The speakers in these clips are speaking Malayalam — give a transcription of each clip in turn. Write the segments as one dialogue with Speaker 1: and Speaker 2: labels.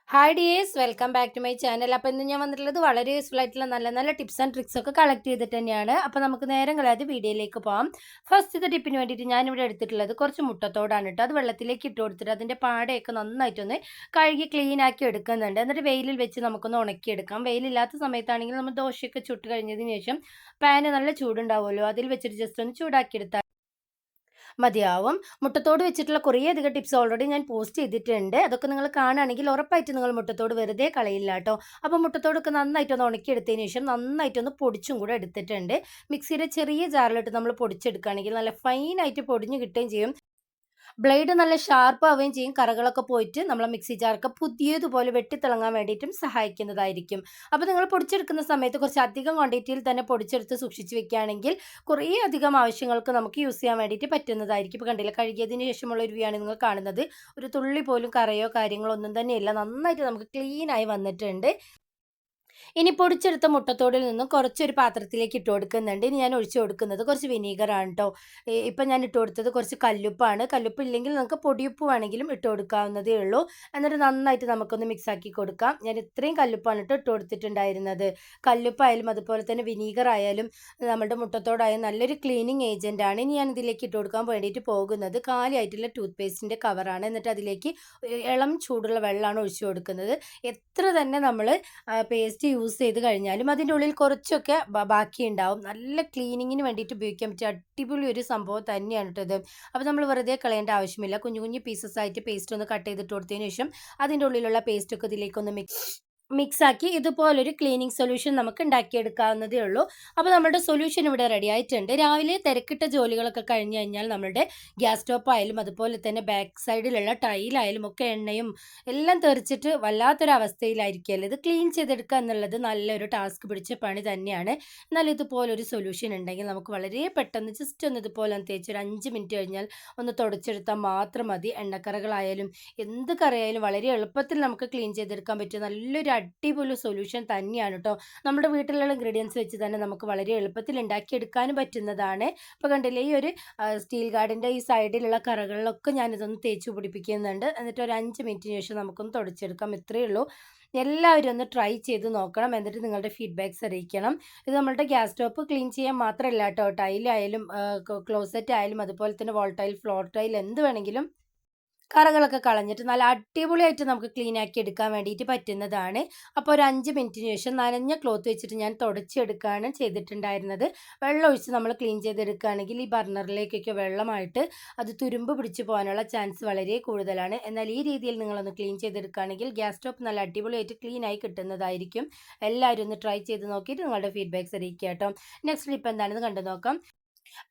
Speaker 1: Hi dears, welcome back to my channel. അപ്പോൾ ഇന്ന് ഞാൻ വന്നിട്ടുള്ളത് വളരെ യൂസ്ഫുൾ ആയിട്ടുള്ള നല്ല നല്ല ടിപ്സ് ആൻഡ് ട്രിക്സ് ഒക്കെ കളക്ട് ചെയ്തിട്ട് തന്നെയാണ്. അപ്പോൾ നമുക്ക് നേരം കളയാതെ വീഡിയോയിലേക്ക് പോകാം. ഫസ്റ്റത്തെ ടിപ്പിന് വേണ്ടിയിട്ട് ഞാനിവിടെ എടുത്തിട്ടുള്ളത് കുറച്ച് മുട്ടത്തോടാണ് കേട്ടോ. അത് വെള്ളത്തിലേക്ക് ഇട്ട് കൊടുത്തിട്ട് അതിൻ്റെ പാടയൊക്കെ നന്നായിട്ടൊന്ന് കഴുകി ക്ലീൻ ആക്കി എടുക്കുന്നുണ്ട്. എന്നിട്ട് വെയിലിൽ വെച്ച് നമുക്കൊന്ന് ഉണക്കിയെടുക്കാം. വെയിലില്ലാത്ത സമയത്താണെങ്കിൽ നമ്മൾ ദോശയൊക്കെ ചുട്ട് കഴിഞ്ഞതിന് ശേഷം പാന് നല്ല ചൂടുണ്ടാവുമല്ലോ, അതിൽ വെച്ചിട്ട് ജസ്റ്റ് ഒന്ന് ചൂടാക്കിയെടുത്താൽ മതിയാവും. മുട്ടത്തോട് വെച്ചിട്ടുള്ള കുറേയധികം ടിപ്സ് ഓൾറെഡി ഞാൻ പോസ്റ്റ് ചെയ്തിട്ടുണ്ട്. അതൊക്കെ നിങ്ങൾ കാണുകയാണെങ്കിൽ ഉറപ്പായിട്ട് നിങ്ങൾ മുട്ടത്തോട് വെറുതെ കളയില്ല കേട്ടോ. അപ്പോൾ മുട്ടത്തോടൊക്കെ നന്നായിട്ടൊന്ന് ഉണക്കിയെടുത്തതിന് ശേഷം നന്നായിട്ടൊന്ന് പൊടിച്ചും കൂടെ എടുത്തിട്ടുണ്ട്. മിക്സിയുടെ ചെറിയ ജാറിലിട്ട് നമ്മൾ പൊടിച്ചെടുക്കുകയാണെങ്കിൽ നല്ല ഫൈനായിട്ട് പൊടിഞ്ഞ് കിട്ടുകയും ചെയ്യും. ബ്ലേഡ് നല്ല ഷാർപ്പ് ആവുകയും ചെയ്യും. കറകളൊക്കെ പോയിട്ട് നമ്മളെ മിക്സി ജാറൊക്കെ പുതിയതുപോലെ വെട്ടിത്തിളങ്ങാൻ വേണ്ടിയിട്ടും സഹായിക്കുന്നതായിരിക്കും. അപ്പോൾ നിങ്ങൾ പൊടിച്ചെടുക്കുന്ന സമയത്ത് കുറച്ച് അധികം ക്വാണ്ടിറ്റിയിൽ തന്നെ പൊടിച്ചെടുത്ത് സൂക്ഷിച്ച് വെക്കുകയാണെങ്കിൽ കുറേ അധികം ആവശ്യങ്ങൾക്ക് നമുക്ക് യൂസ് ചെയ്യാൻ വേണ്ടിയിട്ട് പറ്റുന്നതായിരിക്കും. ഇപ്പോൾ കണ്ടില്ല, കഴുകിയതിന് ശേഷമുള്ള ഒരു വ്യൂ ആണ് നിങ്ങൾ കാണുന്നത്. ഒരു തുള്ളി പോലും കറയോ കാര്യങ്ങളോ ഒന്നും തന്നെയില്ല. നന്നായിട്ട് നമുക്ക് ക്ലീനായി വന്നിട്ടുണ്ട്. ഇനി പൊടിച്ചെടുത്ത മുട്ടത്തോടിൽ നിന്നും കുറച്ചൊരു പാത്രത്തിലേക്ക് ഇട്ട് കൊടുക്കുന്നുണ്ട്. ഇനി ഞാൻ ഒഴിച്ചു കൊടുക്കുന്നത് കുറച്ച് വിനീഗറാണ് കേട്ടോ. ഇപ്പം ഞാൻ ഇട്ട് കൊടുത്തത് കുറച്ച് കല്ലുപ്പാണ്. കല്ലുപ്പ് ഇല്ലെങ്കിൽ നമുക്ക് പൊടിയുപ്പ് വേണമെങ്കിലും ഇട്ട് കൊടുക്കാവുന്നതേ ഉള്ളൂ. എന്നിട്ട് നന്നായിട്ട് നമുക്കൊന്ന് മിക്സ് ആക്കി കൊടുക്കാം. ഞാൻ ഇത്രയും കല്ലുപ്പാണ് ഇട്ട് കൊടുത്തിട്ടുണ്ടായിരുന്നത്. കല്ലുപ്പായാലും അതുപോലെ തന്നെ വിനീഗർ ആയാലും നമ്മുടെ മുട്ടത്തോടായാലും നല്ലൊരു ക്ലീനിങ് ഏജൻ്റ് ആണ്. ഇനി ഞാൻ ഇതിലേക്ക് ഇട്ട് കൊടുക്കാൻ വേണ്ടിയിട്ട് പോകുന്നത് കാലിയായിട്ടുള്ള ടൂത്ത് പേസ്റ്റിൻ്റെ കവറാണ്. എന്നിട്ട് അതിലേക്ക് ഇളം ചൂടുള്ള വെള്ളമാണ് ഒഴിച്ചു കൊടുക്കുന്നത്. എത്ര തന്നെ നമ്മൾ പേസ്റ്റ് യൂസ് ചെയ്ത് കഴിഞ്ഞാലും അതിൻ്റെ ഉള്ളിൽ കുറച്ചൊക്കെ ബാക്കിയുണ്ടാവും. നല്ല ക്ലീനിങ്ങിന് വേണ്ടിയിട്ട് ഉപയോഗിക്കാൻ പറ്റിയ അടിപൊളി ഒരു സംഭവം തന്നെയാണ് കേട്ടോ ഇത്. അപ്പോൾ നമ്മൾ വെറുതെ കളയേണ്ട ആവശ്യമില്ല. കുഞ്ഞു കുഞ്ഞു പീസസ് ആയിട്ട് പേസ്റ്റ് ഒന്ന് കട്ട് ചെയ്തിട്ട് കൊടുത്തതിന് ശേഷം അതിൻ്റെ ഉള്ളിലുള്ള പേസ്റ്റൊക്കെ ഇതിലേക്കൊന്ന് മിക്സാക്കി ഇതുപോലൊരു ക്ലീനിങ് സൊല്യൂഷൻ നമുക്ക് ഉണ്ടാക്കിയെടുക്കാവുന്നതേ ഉള്ളൂ. അപ്പോൾ നമ്മുടെ സൊല്യൂഷൻ ഇവിടെ റെഡി ആയിട്ടുണ്ട്. രാവിലെ തിരക്കിട്ട ജോലികളൊക്കെ കഴിഞ്ഞ് കഴിഞ്ഞാൽ നമ്മുടെ ഗ്യാസ് സ്റ്റോപ്പ് ആയാലും അതുപോലെ തന്നെ ബാക്ക് സൈഡിലുള്ള ടൈലായാലും ഒക്കെ എണ്ണയും എല്ലാം തെറിച്ചിട്ട് വല്ലാത്തൊരവസ്ഥയിലായിരിക്കുമല്ലോ. ഇത് ക്ലീൻ ചെയ്തെടുക്കുക എന്നുള്ളത് നല്ലൊരു ടാസ്ക് പിടിച്ച പണി തന്നെയാണ്. എന്നാൽ ഇതുപോലൊരു സൊല്യൂഷൻ ഉണ്ടെങ്കിൽ നമുക്ക് വളരെ പെട്ടെന്ന് ജസ്റ്റ് ഒന്ന് ഇതുപോലെ ഒന്ന് തേച്ച് ഒരു 5 മിനിറ്റ് കഴിഞ്ഞാൽ ഒന്ന് തുടച്ചെടുത്താൽ മാത്രം മതി. എണ്ണക്കറകളായാലും എന്ത് കറിയായാലും വളരെ എളുപ്പത്തിൽ നമുക്ക് ക്ലീൻ ചെയ്തെടുക്കാൻ പറ്റിയ നല്ലൊരു അടിപൊളി സൊല്യൂഷൻ തന്നെയാണ് കേട്ടോ. നമ്മുടെ വീട്ടിലുള്ള ഇൻഗ്രീഡിയൻസ് വെച്ച് തന്നെ നമുക്ക് വളരെ എളുപ്പത്തിൽ ഉണ്ടാക്കിയെടുക്കാനും പറ്റുന്നതാണ്. ഇപ്പോൾ കണ്ടില്ലേ, ഈ ഒരു സ്റ്റീൽ ഗാർഡിൻ്റെ ഈ സൈഡിലുള്ള കറകളിലൊക്കെ ഞാനിതൊന്ന് തേച്ച് പിടിപ്പിക്കുന്നുണ്ട്. എന്നിട്ട് ഒരു 5 മിനിറ്റിന് ശേഷം നമുക്കൊന്ന് തുടച്ചെടുക്കാം. ഇത്രയേ ഉള്ളൂ. എല്ലാവരും ഒന്ന് ട്രൈ ചെയ്ത് നോക്കണം. എന്നിട്ട് നിങ്ങളുടെ ഫീഡ്ബാക്ക്സ് അറിയിക്കണം. ഇത് നമ്മളുടെ ഗ്യാസ് സ്റ്റോപ്പ് ക്ലീൻ ചെയ്യാൻ മാത്രമല്ല കേട്ടോ, ടൈലായാലും ക്ലോസറ്റ് ആയാലും അതുപോലെ തന്നെ വോൾ ടൈൽ, ഫ്ലോർ ടൈൽ എന്ത് വേണമെങ്കിലും കറകളൊക്കെ കളഞ്ഞിട്ട് നല്ല അടിപൊളിയായിട്ട് നമുക്ക് ക്ലീൻ ആക്കി എടുക്കാൻ വേണ്ടിയിട്ട് പറ്റുന്നതാണ്. അപ്പോൾ ഒരു 5 മിനിറ്റിന് ശേഷം നനഞ്ഞ ക്ലോത്ത് വെച്ചിട്ട് ഞാൻ തുടച്ചെടുക്കുകയാണ് ചെയ്തിട്ടുണ്ടായിരുന്നത്. വെള്ളം ഒഴിച്ച് നമ്മൾ ക്ലീൻ ചെയ്തെടുക്കുകയാണെങ്കിൽ ഈ ബർണറിലേക്കൊക്കെ വെള്ളമായിട്ട് അത് തുരുമ്പ് പിടിച്ച് പോകാനുള്ള ചാൻസ് വളരെ കൂടുതലാണ്. എന്നാൽ ഈ രീതിയിൽ നിങ്ങളൊന്ന് ക്ലീൻ ചെയ്തെടുക്കുകയാണെങ്കിൽ ഗ്യാസ് സ്റ്റോപ്പ് നല്ല അടിപൊളിയായിട്ട് ക്ലീൻ ആയി കിട്ടുന്നതായിരിക്കും. എല്ലാവരും ഒന്ന് ട്രൈ ചെയ്ത് നോക്കിയിട്ട് നിങ്ങളുടെ ഫീഡ്ബാക്ക്സ് അറിയിക്കുക കേട്ടോ. നെക്സ്റ്റ് ടിപ്പ് എന്താണെന്ന് കണ്ടു നോക്കാം.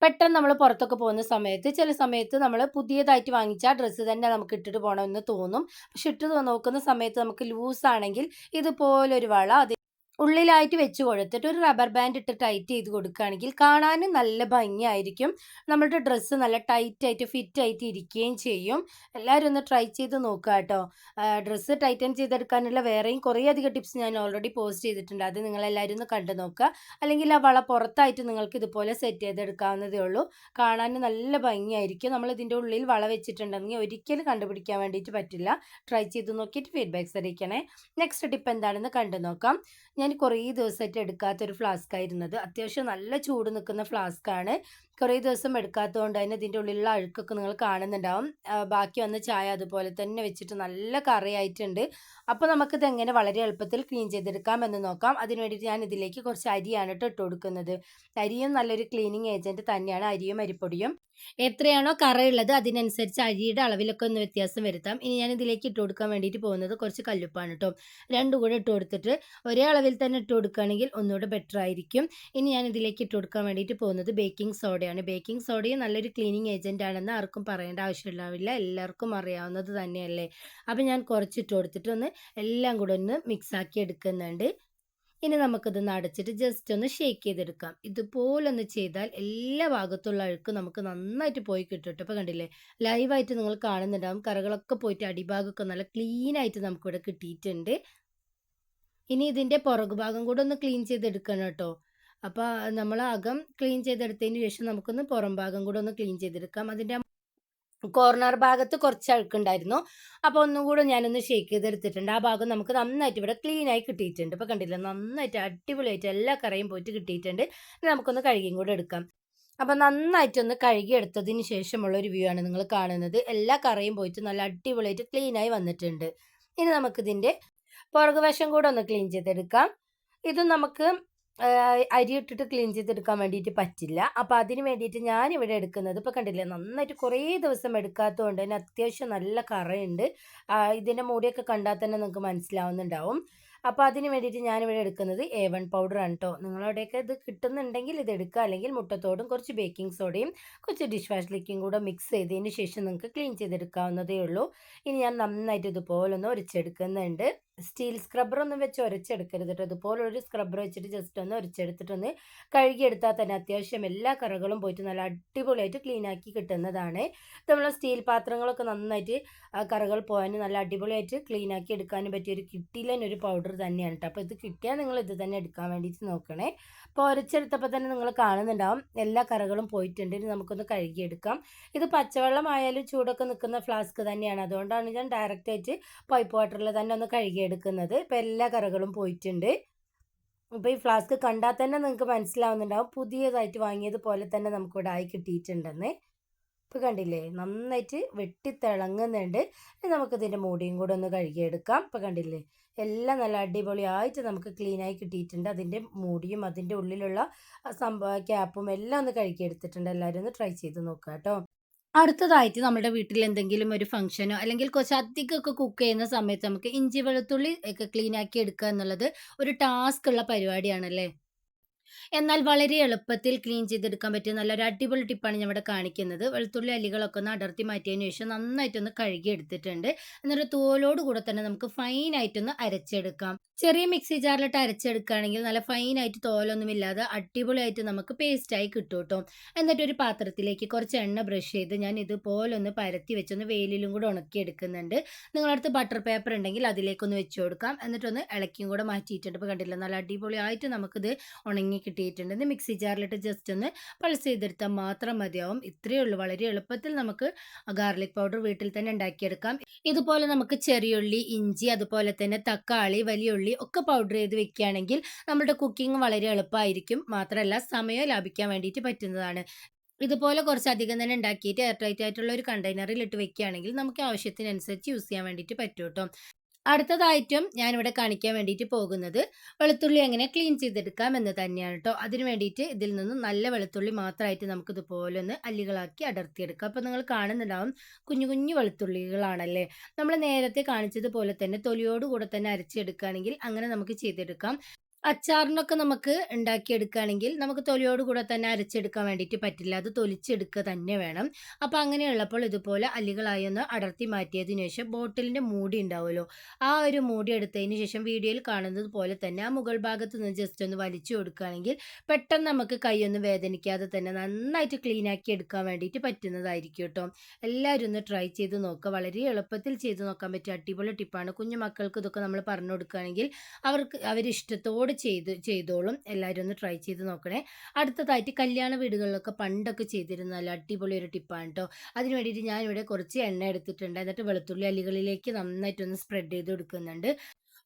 Speaker 1: പെട്ടെന്ന് നമ്മൾ പുറത്തൊക്കെ പോകുന്ന സമയത്ത് ചില സമയത്ത് നമ്മൾ പുതിയതായിട്ട് വാങ്ങിച്ച ഡ്രസ്സ് തന്നെ നമുക്ക് ഇട്ടിട്ട് പോകണമെന്ന് തോന്നും. പക്ഷെ ഇട്ട് നോക്കുന്ന സമയത്ത് നമുക്ക് ലൂസാണെങ്കിൽ ഇതുപോലൊരു വള ഉള്ളിലായിട്ട് വെച്ച് കൊടുത്തിട്ട് ഒരു റബ്ബർ ബാൻഡ് ഇട്ട് ടൈറ്റ് ചെയ്ത് കൊടുക്കുകയാണെങ്കിൽ കാണാനും നല്ല ഭംഗിയായിരിക്കും. നമ്മളുടെ ഡ്രസ്സ് നല്ല ടൈറ്റായിട്ട് ഫിറ്റായിട്ട് ഇരിക്കുകയും ചെയ്യും. എല്ലാവരും ഒന്ന് ട്രൈ ചെയ്ത് നോക്കുക കേട്ടോ. ഡ്രസ്സ് ടൈറ്റൻ ചെയ്തെടുക്കാനുള്ള വേറെയും കുറേ അധികം ടിപ്സ് ഞാൻ ഓൾറെഡി പോസ്റ്റ് ചെയ്തിട്ടുണ്ട്. അത് നിങ്ങളെല്ലാവരും ഒന്ന് കണ്ടു നോക്കുക. അല്ലെങ്കിൽ ആ വള പുറത്തായിട്ട് നിങ്ങൾക്ക് ഇതുപോലെ സെറ്റ് ചെയ്തെടുക്കാവുന്നതേ ഉള്ളൂ. കാണാൻ നല്ല ഭംഗിയായിരിക്കും. നമ്മൾ ഇതിൻ്റെ ഉള്ളിൽ വള വെച്ചിട്ടുണ്ടെങ്കിൽ ഒരിക്കലും കണ്ടുപിടിക്കാൻ വേണ്ടിയിട്ട് പറ്റില്ല. ട്രൈ ചെയ്ത് നോക്കിയിട്ട് ഫീഡ്ബാക്ക്സ് അറിയിക്കണേ. നെക്സ്റ്റ് ടിപ്പ് എന്താണെന്ന് കണ്ടു നോക്കാം. ഞാൻ കുറേ ദിവസമായിട്ട് എടുക്കാത്തൊരു ഫ്ലാസ്ക് ആയിരുന്നത്. അത്യാവശ്യം നല്ല ചൂട് നിൽക്കുന്ന ഫ്ലാസ്കാണ്. കുറേ ദിവസം എടുക്കാത്തതുകൊണ്ട് തന്നെ ഇതിൻ്റെ ഉള്ളിലുള്ള അഴുക്കൊക്കെ നിങ്ങൾ കാണുന്നുണ്ടാവും. ബാക്കി വന്ന ചായ അതുപോലെ തന്നെ വെച്ചിട്ട് നല്ല കറിയായിട്ടുണ്ട്. അപ്പോൾ നമുക്കിത് എങ്ങനെ വളരെ എളുപ്പത്തിൽ ക്ലീൻ ചെയ്തെടുക്കാം എന്ന് നോക്കാം. അതിന് വേണ്ടിയിട്ട് ഞാൻ ഇതിലേക്ക് കുറച്ച് അരിയാണ് ഇട്ട് കൊടുക്കുന്നത്. അരിയും നല്ലൊരു ക്ലീനിങ് ഏജൻറ്റ് തന്നെയാണ്, അരിയും അരിപ്പൊടിയും. എത്രയാണോ കറയുള്ളത് അതിനനുസരിച്ച് അരിയുടെ അളവിലൊക്കെ ഒന്ന് വ്യത്യാസം വരുത്താം. ഇനി ഞാൻ ഇതിലേക്ക് ഇട്ട് കൊടുക്കാൻ വേണ്ടിയിട്ട് പോകുന്നത് കുറച്ച് കല്ലുപ്പാണ് കേട്ടോ. രണ്ടും കൂടെ ഇട്ട് കൊടുത്തിട്ട് ഒരേ അളവിൽ തന്നെ ഇട്ട് കൊടുക്കുകയാണെങ്കിൽ ഒന്നുകൂടെ ബെറ്റർ ആയിരിക്കും. ഇനി ഞാൻ ഇതിലേക്ക് ഇട്ട് കൊടുക്കാൻ വേണ്ടിയിട്ട് പോകുന്നത് ബേക്കിംഗ് സോഡയാണ്. ബേക്കിംഗ് സോഡയും നല്ലൊരു ക്ലീനിങ് ഏജൻ്റ് ആണെന്ന് ആർക്കും പറയേണ്ട ആവശ്യമുണ്ടാവില്ല, എല്ലാവർക്കും അറിയാവുന്നത് തന്നെയല്ലേ. അപ്പോൾ ഞാൻ കുറച്ച് ഇട്ട് കൊടുത്തിട്ട് ഒന്ന് എല്ലാം കൂടെ ഒന്ന് മിക്സാക്കി എടുക്കുന്നുണ്ട്. ഇനി നമുക്കിതൊന്ന് അടച്ചിട്ട് ജസ്റ്റ് ഒന്ന് ഷേക്ക് ചെയ്തെടുക്കാം. ഇതുപോലൊന്ന് ചെയ്താൽ എല്ലാ ഭാഗത്തുള്ള അഴുക്ക് നമുക്ക് നന്നായിട്ട് പോയി കിട്ടും കേട്ടോ. ഇപ്പോൾ കണ്ടില്ലേ, ലൈവായിട്ട് നിങ്ങൾ കാണുന്നുണ്ടാവും. കറകളൊക്കെ പോയിട്ട് അടിഭാഗമൊക്കെ നല്ല ക്ലീൻ ആയിട്ട് നമുക്കിവിടെ കിട്ടിയിട്ടുണ്ട്. ഇനി ഇതിൻ്റെ പുറകു ഭാഗം കൂടെ ഒന്ന് ക്ലീൻ ചെയ്തെടുക്കണം കേട്ടോ. അപ്പോൾ നമ്മൾ അകം ക്ലീൻ ചെയ്തെടുത്തതിന് ശേഷം നമുക്കൊന്ന് പുറം ഭാഗം കൂടെ ഒന്ന് ക്ലീൻ ചെയ്തെടുക്കാം. അതിൻ്റെ കോർണർ ഭാഗത്ത് കുറച്ച് അഴുക്കുണ്ടായിരുന്നു. അപ്പോൾ ഒന്നും കൂടെ ഞാനൊന്ന് ഷേക്ക് ചെയ്തെടുത്തിട്ടുണ്ട്. ആ ഭാഗം നമുക്ക് നന്നായിട്ട് ഇവിടെ ക്ലീനായി കിട്ടിയിട്ടുണ്ട്. ഇപ്പോൾ കണ്ടില്ലേ, നന്നായിട്ട് അടിപൊളിയായിട്ട് എല്ലാ കറയും പോയിട്ട് കിട്ടിയിട്ടുണ്ട്. ഇനി നമുക്കൊന്ന് കഴുകിയും കൂടെ എടുക്കാം. അപ്പോൾ നന്നായിട്ടൊന്ന് കഴുകിയെടുത്തതിന് ശേഷമുള്ള ഒരു വ്യൂ ആണ് നിങ്ങൾ കാണുന്നത്. എല്ലാ കറയും പോയിട്ട് നല്ല അടിപൊളിയായിട്ട് ക്ലീനായി വന്നിട്ടുണ്ട്. ഇനി നമുക്കിതിൻ്റെ പുറകുവശം കൂടെ ഒന്ന് ക്ലീൻ ചെയ്തെടുക്കാം. ഇത് നമുക്ക് അരി ഇട്ടിട്ട് ക്ലീൻ ചെയ്തെടുക്കാൻ വേണ്ടിയിട്ട് പറ്റില്ല. അപ്പോൾ അതിന് വേണ്ടിയിട്ട് ഞാനിവിടെ എടുക്കുന്നത്, ഇപ്പോൾ കണ്ടില്ലേ, നന്നായിട്ട് കുറേ ദിവസം എടുക്കാത്തതുകൊണ്ട് തന്നെ അത്യാവശ്യം നല്ല കറയുണ്ട്. ഇതിൻ്റെ മൂടിയൊക്കെ കണ്ടാൽ തന്നെ നിങ്ങൾക്ക് മനസ്സിലാവുന്നുണ്ടാവും. അപ്പോൾ അതിന് വേണ്ടിയിട്ട് ഞാനിവിടെ എടുക്കുന്നത് A1 പൗഡറാണ് കേട്ടോ. നിങ്ങളവിടെയൊക്കെ ഇത് കിട്ടുന്നുണ്ടെങ്കിൽ ഇത് എടുക്കുക. അല്ലെങ്കിൽ മുട്ടത്തോടും കുറച്ച് ബേക്കിംഗ് സോഡയും കുറച്ച് ഡിഷ് വാഷ് ലിക്വിഡും കൂടെ മിക്സ് ചെയ്തതിന് ശേഷം നിങ്ങൾക്ക് ക്ലീൻ ചെയ്തെടുക്കാവുന്നതേ ഉള്ളൂ. ഇനി ഞാൻ നന്നായിട്ട് ഇതുപോലൊന്ന് ഉരച്ചെടുക്കുന്നുണ്ട്. സ്റ്റീൽ സ്ക്രബ്ബറൊന്നും വെച്ച് ഉരച്ചെടുക്കരുത് കേട്ടോ. ഇതുപോലൊരു സ്ക്രബ്ബർ വെച്ചിട്ട് ജസ്റ്റ് ഒന്ന് ഉരച്ചെടുത്തിട്ടൊന്ന് കഴുകിയെടുത്താൽ തന്നെ അത്യാവശ്യം എല്ലാ കറകളും പോയിട്ട് നല്ല അടിപൊളിയായിട്ട് ക്ലീൻ ആക്കി കിട്ടുന്നതാണ്. നമ്മൾ സ്റ്റീൽ പാത്രങ്ങളൊക്കെ നന്നായിട്ട് കറകൾ പോകാൻ നല്ല അടിപൊളിയായിട്ട് ക്ലീൻ ആക്കി എടുക്കാനും പറ്റിയ ഒരു കിട്ടിയില്ലൊരു പൗഡർ തന്നെയാണ് കേട്ടോ. അപ്പോൾ ഇത് കിട്ടിയാൽ നിങ്ങൾ ഇത് തന്നെ എടുക്കാൻ വേണ്ടിയിട്ട് നോക്കണേ. അപ്പോൾ ഉരച്ചെടുത്തപ്പോൾ തന്നെ നിങ്ങൾ കാണുന്നുണ്ടാവും എല്ലാ കറകളും പോയിട്ടുണ്ട്. ഇനി നമുക്കൊന്ന് കഴുകിയെടുക്കാം. ഇത് പച്ചവെള്ളമായാലും ചൂടൊക്കെ നിൽക്കുന്ന ഫ്ലാസ്ക് തന്നെയാണ്. അതുകൊണ്ടാണ് ഞാൻ ഡയറക്റ്റായിട്ട് പൈപ്പ് വാട്ടറിൽ തന്നെ ഒന്ന് കഴുകിയെടുക്കുന്നത്. ഇപ്പോൾ എല്ലാ കറകളും പോയിട്ടുണ്ട്. ഇപ്പോൾ ഈ ഫ്ലാസ്ക് കണ്ടാൽ തന്നെ നിങ്ങൾക്ക് മനസ്സിലാവുന്നുണ്ടാവും പുതിയതായിട്ട് വാങ്ങിയതുപോലെ തന്നെ നമുക്കിവിടെ ആയി കിട്ടിയിട്ടുണ്ടെന്ന്. ഇപ്പോൾ കണ്ടില്ലേ, നന്നായിട്ട് വെട്ടിത്തിളങ്ങുന്നുണ്ട്. ഇനി നമുക്കിതിൻ്റെ മൂടിയും കൂടെ ഒന്ന് കഴുകിയെടുക്കാം. ഇപ്പോൾ കണ്ടില്ലേ, എല്ലാം നല്ല അടിപൊളിയായിട്ട് നമുക്ക് ക്ലീനായി കിട്ടിയിട്ടുണ്ട്. അതിൻ്റെ മൂടിയും അതിൻ്റെ ഉള്ളിലുള്ള ക്യാപ്പും എല്ലാം ഒന്ന് കഴുകിയെടുത്തിട്ടുണ്ട്. എല്ലാവരും ഒന്ന് ട്രൈ ചെയ്ത് നോക്കുക കേട്ടോ. അടുത്തതായിട്ട് നമ്മുടെ വീട്ടിൽ എന്തെങ്കിലും ഒരു ഫംഗ്ഷനോ അല്ലെങ്കിൽ കുറച്ച് അധികമൊക്കെ കുക്ക് ചെയ്യുന്ന സമയത്ത് നമുക്ക് ഇഞ്ചി വെളുത്തുള്ളി ഒക്കെ ക്ലീൻ ആക്കി എടുക്കുക എന്നുള്ളത് ഒരു ടാസ്ക് ഉള്ള പരിപാടിയാണല്ലേ. എന്നാൽ വളരെ എളുപ്പത്തിൽ ക്ലീൻ ചെയ്തെടുക്കാൻ പറ്റിയ നല്ലൊരു അടിപൊളി ടിപ്പാണ് ഞാൻ ഇവിടെ കാണിക്കുന്നത്. വെളുത്തുള്ളി അല്ലികളൊക്കെ ഒന്ന് അടർത്തി മാറ്റിയതിന് ശേഷം നന്നായിട്ടൊന്ന് കഴുകി എടുത്തിട്ടുണ്ട്. എന്നിട്ട് തോലോട് കൂടെ തന്നെ നമുക്ക് ഫൈനായിട്ടൊന്ന് അരച്ചെടുക്കാം. ചെറിയ മിക്സി ജാറിലിട്ട് അരച്ചെടുക്കുകയാണെങ്കിൽ നല്ല ഫൈനായിട്ട് തോലൊന്നുമില്ലാതെ അടിപൊളിയായിട്ട് നമുക്ക് പേസ്റ്റായി കിട്ടും കേട്ടോ. എന്നിട്ട് ഒരു പാത്രത്തിലേക്ക് കുറച്ച് എണ്ണ ബ്രഷ് ചെയ്ത് ഞാൻ ഇതുപോലെ ഒന്ന് പരത്തി വെച്ചൊന്ന് വെയിലിലും കൂടെ ഉണക്കി എടുക്കുന്നുണ്ട്. നിങ്ങളുടെ അടുത്ത് ബട്ടർ പേപ്പർ ഉണ്ടെങ്കിൽ അതിലേക്കൊന്ന് വെച്ച് കൊടുക്കാം. എന്നിട്ടൊന്ന് ഇളക്കിയും കൂടെ മാറ്റിയിട്ടുണ്ട്. ഇപ്പോൾ കണ്ടില്ല, നല്ല അടിപൊളിയായിട്ട് നമുക്കിത് ഉണങ്ങി കിട്ടിയിട്ടുണ്ട്. ഇത് മിക്സി ജാറിലിട്ട് ജസ്റ്റ് ഒന്ന് പൾസ് ചെയ്തെടുത്താൽ മാത്രം മതിയാവും. ഇത്രയേ ഉള്ളൂ. വളരെ എളുപ്പത്തിൽ നമുക്ക് ഗാർലിക് പൗഡർ വീട്ടിൽ തന്നെ ഉണ്ടാക്കിയെടുക്കാം. ഇതുപോലെ നമുക്ക് ചെറിയുള്ളി, ഇഞ്ചി, അതുപോലെ തന്നെ തക്കാളി, വലിയ ഉള്ളി ഒക്കെ പൗഡർ ചെയ്ത് വെക്കുകയാണെങ്കിൽ നമ്മുടെ കുക്കിംഗ് വളരെ എളുപ്പമായിരിക്കും. മാത്രമല്ല സമയം ലാഭിക്കാൻ വേണ്ടിയിട്ട് പറ്റുന്നതാണ്. ഇതുപോലെ കുറച്ചധികം തന്നെ ഉണ്ടാക്കിയിട്ട് എയർ ടൈറ്റ് ആയിട്ടുള്ള ഒരു കണ്ടെയ്നറിൽ ഇട്ട് വെക്കുകയാണെങ്കിൽ നമുക്ക് ആവശ്യത്തിനനുസരിച്ച് യൂസ് ചെയ്യാൻ വേണ്ടിയിട്ട് പറ്റും കേട്ടോ. അടുത്തതായിട്ടും ഞാനിവിടെ കാണിക്കാൻ വേണ്ടിയിട്ട് പോകുന്നത് വെളുത്തുള്ളി എങ്ങനെ ക്ലീൻ ചെയ്തെടുക്കാം എന്ന് തന്നെയാണ് കേട്ടോ. അതിന് വേണ്ടിയിട്ട് ഇതിൽ നിന്നും നല്ല വെളുത്തുള്ളി മാത്രമായിട്ട് നമുക്ക് ഇതുപോലെ ഒന്ന് അല്ലികളാക്കി അടർത്തിയെടുക്കാം. അപ്പോൾ നിങ്ങൾ കാണുന്നുണ്ടാവും കുഞ്ഞു കുഞ്ഞു വെളുത്തുള്ളികളാണല്ലേ. നമ്മൾ നേരത്തെ കാണിച്ചതുപോലെ തന്നെ തൊലിയോട് കൂടെ തന്നെ അരച്ചെടുക്കുകയാണെങ്കിൽ അങ്ങനെ നമുക്ക് ചെയ്തെടുക്കാം. അച്ചാറിനൊക്കെ നമുക്ക് ഉണ്ടാക്കിയെടുക്കുകയാണെങ്കിൽ നമുക്ക് തൊലിയോട് കൂടെ തന്നെ അരച്ചെടുക്കാൻ വേണ്ടിയിട്ട് പറ്റില്ല. അത് തൊലിച്ചെടുക്കുക തന്നെ വേണം. അപ്പോൾ അങ്ങനെയുള്ളപ്പോൾ ഇതുപോലെ അല്ലികളായി ഒന്ന് അടർത്തി മാറ്റിയതിന് ശേഷം ബോട്ടിലിൻ്റെ മൂടി ഉണ്ടാവുമല്ലോ, ആ ഒരു മൂടി എടുത്തതിന് ശേഷം വീഡിയോയിൽ കാണുന്നത് പോലെ തന്നെ ആ മുകൾ ഭാഗത്ത് നിന്ന് ജസ്റ്റ് ഒന്ന് വലിച്ചു കൊടുക്കുകയാണെങ്കിൽ പെട്ടെന്ന് നമുക്ക് കൈയൊന്നും വേദനിക്കാതെ തന്നെ നന്നായിട്ട് ക്ലീൻ ആക്കി എടുക്കാൻ വേണ്ടിയിട്ട് പറ്റുന്നതായിരിക്കും കേട്ടോ. എല്ലാവരും ഒന്ന് ട്രൈ ചെയ്ത് നോക്കുക. വളരെ എളുപ്പത്തിൽ ചെയ്ത് നോക്കാൻ പറ്റിയ അടിപൊളി ടിപ്പാണ്. കുഞ്ഞു മക്കൾക്ക് ഇതൊക്കെ നമ്മൾ പറഞ്ഞു കൊടുക്കുകയാണെങ്കിൽ അവരിഷ്ടത്തോടെ ചെയ്തോളും. എല്ലാവരും ഒന്ന് ട്രൈ ചെയ്ത് നോക്കണേ. അടുത്തതായിട്ട് കല്യാണ വീടുകളിലൊക്കെ പണ്ടൊക്കെ ചെയ്തിരുന്ന നല്ല അടിപൊളി ഒരു ടിപ്പാണ് കേട്ടോ. അതിന് വേണ്ടിയിട്ട് ഞാനിവിടെ കുറച്ച് എണ്ണ എടുത്തിട്ടുണ്ട്. എന്നിട്ട് വെളുത്തുള്ളി അല്ലികളിലേക്ക് നന്നായിട്ടൊന്ന് സ്പ്രെഡ് ചെയ്ത് കൊടുക്കുന്നുണ്ട്.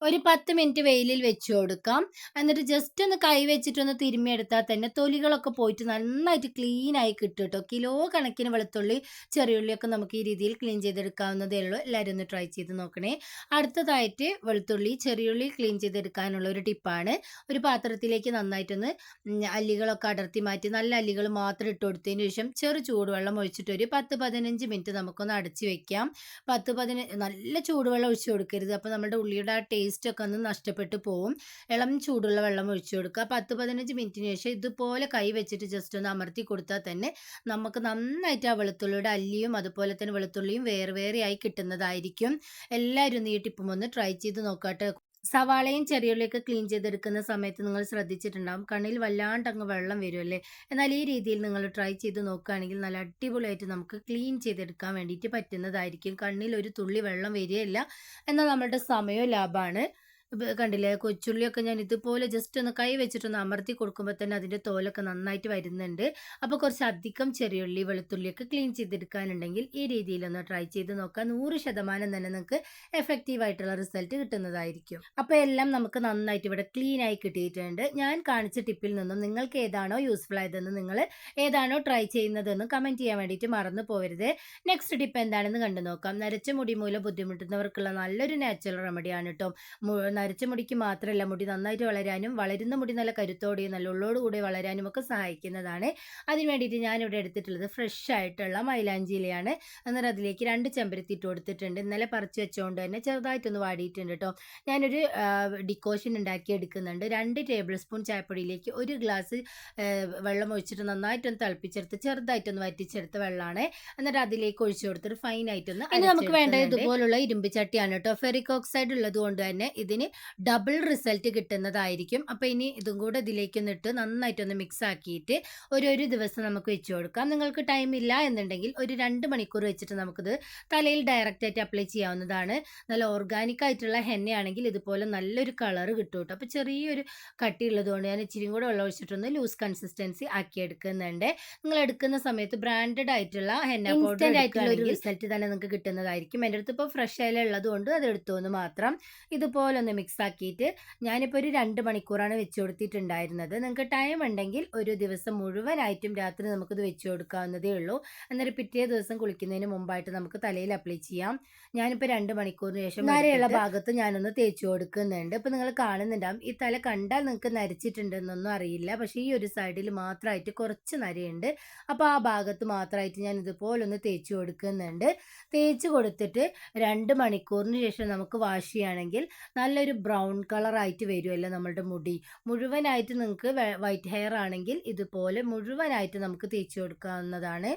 Speaker 1: ഒരു 10 മിനിറ്റ് വെയിലിൽ വെച്ച് കൊടുക്കാം. എന്നിട്ട് ജസ്റ്റ് ഒന്ന് കൈ വെച്ചിട്ടൊന്ന് തിരുമ്മിയെടുത്താൽ തന്നെ തൊലികളൊക്കെ പോയിട്ട് നന്നായിട്ട് ക്ലീനായി കിട്ടും കേട്ടോ. കിലോ കണക്കിന് വെളുത്തുള്ളി, ചെറിയുള്ളിയൊക്കെ നമുക്ക് ഈ രീതിയിൽ ക്ലീൻ ചെയ്തെടുക്കാവുന്നതേ ഉള്ളൂ. എല്ലാവരും ഒന്ന് ട്രൈ ചെയ്ത് നോക്കണേ. അടുത്തതായിട്ട് വെളുത്തുള്ളി, ചെറിയുള്ളി ക്ലീൻ ചെയ്തെടുക്കാനുള്ള ഒരു ടിപ്പാണ്. ഒരു പാത്രത്തിലേക്ക് നന്നായിട്ടൊന്ന് അല്ലികളൊക്കെ അടർത്തി മാറ്റി നല്ല അല്ലികൾ മാത്രം ഇട്ട് കൊടുത്തതിന് ശേഷം ചെറു ചൂടുവെള്ളം ഒഴിച്ചിട്ട് ഒരു 10-15 മിനിറ്റ് നമുക്കൊന്ന് അടച്ച് വെക്കാം. നല്ല ചൂടുവെള്ളം ഒഴിച്ച് കൊടുക്കരുത്. അപ്പോൾ നമ്മുടെ ഉള്ളിയുടെ ആ ടേസ്റ്റ് ഒക്കെ ഒന്ന് നഷ്ടപ്പെട്ടു പോവും. ഇളം ചൂടുള്ള വെള്ളം ഒഴിച്ചു കൊടുക്കുക. 10-15 മിനിറ്റിന് ശേഷം ഇതുപോലെ കൈ വെച്ചിട്ട് ജസ്റ്റ് ഒന്ന് അമർത്തി കൊടുത്താൽ തന്നെ നമുക്ക് നന്നായിട്ട് ആ വെളുത്തുള്ളിയുടെ അല്ലിയും അതുപോലെ തന്നെ വെളുത്തുള്ളിയും വേറെ വേറെ ആയി കിട്ടുന്നതായിരിക്കും. എല്ലാവരും ഒന്ന് ഈ ടിപ്പും ഒന്ന് ട്രൈ ചെയ്ത് നോക്കാട്ടെ. സവാളയും ചെറിയുള്ളിയൊക്കെ ക്ലീൻ ചെയ്തെടുക്കുന്ന സമയത്ത് നിങ്ങൾ ശ്രദ്ധിച്ചിട്ടുണ്ടാകും കണ്ണിൽ വല്ലാണ്ട് അങ്ങ് വെള്ളം വരുമല്ലേ. എന്നാൽ ഈ രീതിയിൽ നിങ്ങൾ ട്രൈ ചെയ്ത് നോക്കുകയാണെങ്കിൽ നല്ല അടിപൊളിയായിട്ട് നമുക്ക് ക്ലീൻ ചെയ്തെടുക്കാൻ വേണ്ടിയിട്ട് പറ്റുന്നതായിരിക്കും. കണ്ണിൽ ഒരു തുള്ളി വെള്ളം വരികയില്ല, എന്നാൽ നമ്മളുടെ സമയവും ലാഭമാണ്. കണ്ടില്ലേ കൊച്ചുള്ളിയൊക്കെ ഞാൻ ഇതുപോലെ ജസ്റ്റ് ഒന്ന് കൈ വെച്ചിട്ടൊന്ന് അമർത്തി കൊടുക്കുമ്പോൾ തന്നെ അതിൻ്റെ തോലൊക്കെ നന്നായിട്ട് വരുന്നുണ്ട്. അപ്പോൾ കുറച്ച് അധികം ചെറിയുള്ളി വെളുത്തുള്ളിയൊക്കെ ക്ലീൻ ചെയ്തെടുക്കാനുണ്ടെങ്കിൽ ഈ രീതിയിലൊന്ന് ട്രൈ ചെയ്ത് നോക്കാം. 100% തന്നെ നിങ്ങൾക്ക് എഫക്റ്റീവ് ആയിട്ടുള്ള റിസൾട്ട് കിട്ടുന്നതായിരിക്കും. അപ്പോൾ എല്ലാം നമുക്ക് നന്നായിട്ട് ഇവിടെ ക്ലീൻ ആയി കിട്ടിയിട്ടുണ്ട്. ഞാൻ കാണിച്ച ടിപ്പിൽ നിന്നും നിങ്ങൾക്ക് ഏതാണോ യൂസ്ഫുൾ ആയതെന്ന്, നിങ്ങൾ ഏതാണോ ട്രൈ ചെയ്യുന്നതെന്ന് കമൻറ്റ് ചെയ്യാൻ വേണ്ടിയിട്ട് മറന്നു പോകരുത്. നെക്സ്റ്റ് ടിപ്പ് എന്താണെന്ന് കണ്ടു നോക്കാം. നരച്ച മുടി മൂലം ബുദ്ധിമുട്ടുന്നവർക്കുള്ള നല്ലൊരു നാച്ചുറൽ റെമഡിയാണ് കേട്ടോ. നരച്ച മുടിക്ക് മാത്രമല്ല, മുടി നന്നായിട്ട് വളരാനും വളരുന്ന മുടി നല്ല കരുത്തോടെയും നല്ല ഉള്ളോടുകൂടി വളരാനും ഒക്കെ സഹായിക്കുന്നതാണ്. അതിന് വേണ്ടിയിട്ട് ഞാനിവിടെ എടുത്തിട്ടുള്ളത് ഫ്രഷ് ആയിട്ടുള്ള മൈലാഞ്ചി ഇലയാണ്. അന്നേരം അതിലേക്ക് 2 ചെമ്പരത്തി ഇട്ട് കൊടുത്തിട്ടുണ്ട്. ഇന്നലെ പറിച്ച് വെച്ചുകൊണ്ട് തന്നെ ചെറുതായിട്ടൊന്ന് വാടിയിട്ടുണ്ട് കേട്ടോ. ഞാനൊരു ഡിക്കോഷൻ ഉണ്ടാക്കി എടുക്കുന്നുണ്ട്. 2 ടേബിൾ സ്പൂൺ ചായപ്പൊടിയിലേക്ക് 1 ഗ്ലാസ് വെള്ളം ഒഴിച്ചിട്ട് നന്നായിട്ടൊന്ന് തിളപ്പിച്ചെടുത്ത് ചെറുതായിട്ടൊന്ന് വറ്റിച്ചെടുത്ത വെള്ളമാണ്. എന്നിട്ട് അതിലേക്ക് ഒഴിച്ചു കൊടുത്തിട്ട് ഫൈനായിട്ടൊന്ന് ഇനി നമുക്ക് വേണ്ടത് ഇതുപോലുള്ള ഇരുമ്പ് ചട്ടിയാണ് കേട്ടോ. ഫെറിക് ഓക്സൈഡ് ഉള്ളത് കൊണ്ട് തന്നെ ഇതിന് ഡബിൾ റിസൾട്ട് കിട്ടുന്നതായിരിക്കും. അപ്പോൾ ഇനി ഇതും കൂടെ ഇതിലേക്കൊന്ന് ഇട്ട് നന്നായിട്ടൊന്ന് മിക്സ് ആക്കിയിട്ട് ഒരു ദിവസം നമുക്ക് വെച്ച് കൊടുക്കാം. നിങ്ങൾക്ക് ടൈം ഇല്ല എന്നുണ്ടെങ്കിൽ ഒരു 2 മണിക്കൂർ വെച്ചിട്ട് നമുക്കിത് തലയിൽ ഡയറക്റ്റായിട്ട് അപ്ലൈ ചെയ്യാവുന്നതാണ്. നല്ല ഓർഗാനിക് ആയിട്ടുള്ള എണ്ണയാണെങ്കിൽ ഇതുപോലെ നല്ലൊരു കളർ കിട്ടും കേട്ടോ. അപ്പോൾ ചെറിയൊരു കട്ടിയുള്ളത് കൊണ്ട് ഞാൻ ഇച്ചിരി കൂടെ വെള്ളം ഒഴിച്ചിട്ടൊന്ന് ലൂസ് കൺസിസ്റ്റൻസി ആക്കി എടുക്കുന്നുണ്ട്. നിങ്ങൾ എടുക്കുന്ന സമയത്ത് ബ്രാൻഡഡ് ആയിട്ടുള്ള ഹെന്ന പൗഡർ ആയിട്ടുള്ള ഒരു റിസൾട്ട് തന്നെ നിങ്ങൾക്ക് കിട്ടുന്നതായിരിക്കും. എൻ്റെ അടുത്ത് ഇപ്പോൾ ഫ്രഷ് ആയാലും ഉള്ളത് കൊണ്ട് അത് എടുത്തു എന്ന് മാത്രം. ഇതുപോലെ ഒന്ന് മിക്സ് ആക്കിയിട്ട് ഞാനിപ്പോൾ ഒരു 2 മണിക്കൂറാണ് വെച്ച് കൊടുത്തിട്ടുണ്ടായിരുന്നത്. നിങ്ങൾക്ക് ടൈം ഉണ്ടെങ്കിൽ ഒരു ദിവസം മുഴുവനായിട്ടും രാത്രി നമുക്കിത് വെച്ച് കൊടുക്കാവുന്നതേ ഉള്ളൂ. എന്നിട്ട് പിറ്റേ ദിവസം കുളിക്കുന്നതിന് മുമ്പായിട്ട് നമുക്ക് തലയിൽ അപ്ലൈ ചെയ്യാം. ഞാനിപ്പോൾ 2 മണിക്കൂറിന് ശേഷം നരയുള്ള ഭാഗത്ത് ഞാനൊന്ന് തേച്ച് കൊടുക്കുന്നുണ്ട്. ഇപ്പോൾ നിങ്ങൾ കാണുന്നുണ്ടാവും, ഈ തല കണ്ടാൽ നിങ്ങൾക്ക് നരച്ചിട്ടുണ്ടെന്നൊന്നും അറിയില്ല. പക്ഷേ ഈ ഒരു സൈഡിൽ മാത്രമായിട്ട് കുറച്ച് നരയുണ്ട്. അപ്പോൾ ആ ഭാഗത്ത് മാത്രമായിട്ട് ഞാൻ ഇതുപോലെ ഒന്ന് തേച്ച് കൊടുക്കുന്നുണ്ട്. തേച്ച് കൊടുത്തിട്ട് 2 മണിക്കൂറിന് ശേഷം നമുക്ക് വാഷ് ചെയ്യുകയാണെങ്കിൽ നല്ലൊരു ബ്രൗൺ കളറായിട്ട് വരുമല്ലോ നമ്മളുടെ മുടി. മുഴുവനായിട്ട് നിങ്ങൾക്ക് വൈറ്റ് ഹെയർ ആണെങ്കിൽ ഇതുപോലെ മുഴുവനായിട്ട് നമുക്ക് തേച്ച് കൊടുക്കാവുന്നതാണ്.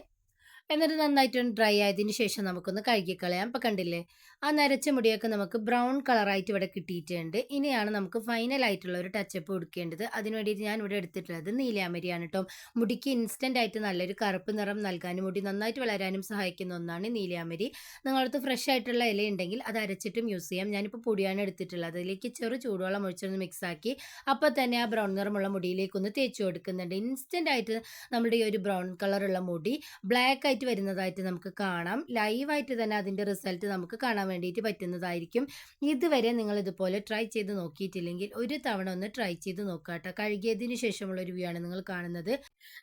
Speaker 1: എന്നിട്ട് നന്നായിട്ടൊന്ന് ഡ്രൈ ആയതിന് ശേഷം നമുക്കൊന്ന് കഴുകിക്കളയാം. അപ്പോൾ കണ്ടില്ലേ, ആ നരച്ച മുടിയൊക്കെ നമുക്ക് ബ്രൗൺ കളറായിട്ട് ഇവിടെ കിട്ടിയിട്ടുണ്ട്. ഇനിയാണ് നമുക്ക് ഫൈനൽ ആയിട്ടുള്ള ഒരു ടച്ചപ്പ് കൊടുക്കേണ്ടത്. അതിന് വേണ്ടിയിട്ട് ഞാൻ ഇവിടെ എടുത്തിട്ടുള്ളത് നീലാമരിയാണ് കേട്ടോ. മുടിക്ക് ഇൻസ്റ്റൻ്റ് ആയിട്ട് നല്ലൊരു കറുപ്പ് നിറം നൽകാനും മുടി നന്നായിട്ട് വളരാനും സഹായിക്കുന്ന ഒന്നാണ് നീലാമരി. നിങ്ങളടുത്ത് ഫ്രഷ് ആയിട്ടുള്ള ഇല ഉണ്ടെങ്കിൽ അത് അരച്ചിട്ടും യൂസ് ചെയ്യാം. ഞാനിപ്പോൾ പൊടിയാണ് എടുത്തിട്ടുള്ളത്. അതിലേക്ക് ചെറു ചൂടുവെള്ളം ഒഴിച്ചൊന്ന് മിക്സ് ആക്കി അപ്പോൾ തന്നെ ആ ബ്രൗൺ നിറമുള്ള മുടിയിലേക്കൊന്ന് തേച്ച് കൊടുക്കുന്നുണ്ട്. ഇൻസ്റ്റൻ്റ് ആയിട്ട് നമ്മുടെ ഈ ഒരു ബ്രൗൺ കളറുള്ള മുടി ബ്ലാക്ക് ആയിട്ട് വരുന്നതായിട്ട് നമുക്ക് കാണാം. ലൈവായിട്ട് തന്നെ അതിൻ്റെ റിസൾട്ട് നമുക്ക് കാണാൻ വേണ്ടിയിട്ട് പറ്റുന്നതായിരിക്കും. ഇതുവരെ നിങ്ങൾ ഇതുപോലെ ട്രൈ ചെയ്ത് നോക്കിയിട്ടില്ലെങ്കിൽ ഒരു തവണ ഒന്ന് ട്രൈ ചെയ്ത് നോക്കുക കേട്ടോ. കഴുകിയതിന് ശേഷമുള്ള ഒരു വ്യൂ ആണ് നിങ്ങൾ കാണുന്നത്.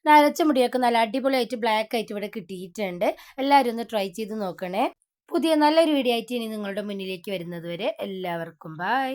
Speaker 1: നരച്ച മുടിയൊക്കെ നല്ല അടിപൊളിയായിട്ട് ബ്ലാക്ക് ആയിട്ട് ഇവിടെ കിട്ടിയിട്ടുണ്ട്. എല്ലാവരും ഒന്ന് ട്രൈ ചെയ്ത് നോക്കണേ. പുതിയ നല്ലൊരു വീഡിയോ ആയിട്ട് ഇനി നിങ്ങളുടെ മുന്നിലേക്ക് വരുന്നത് വരെ എല്ലാവർക്കും ബൈ.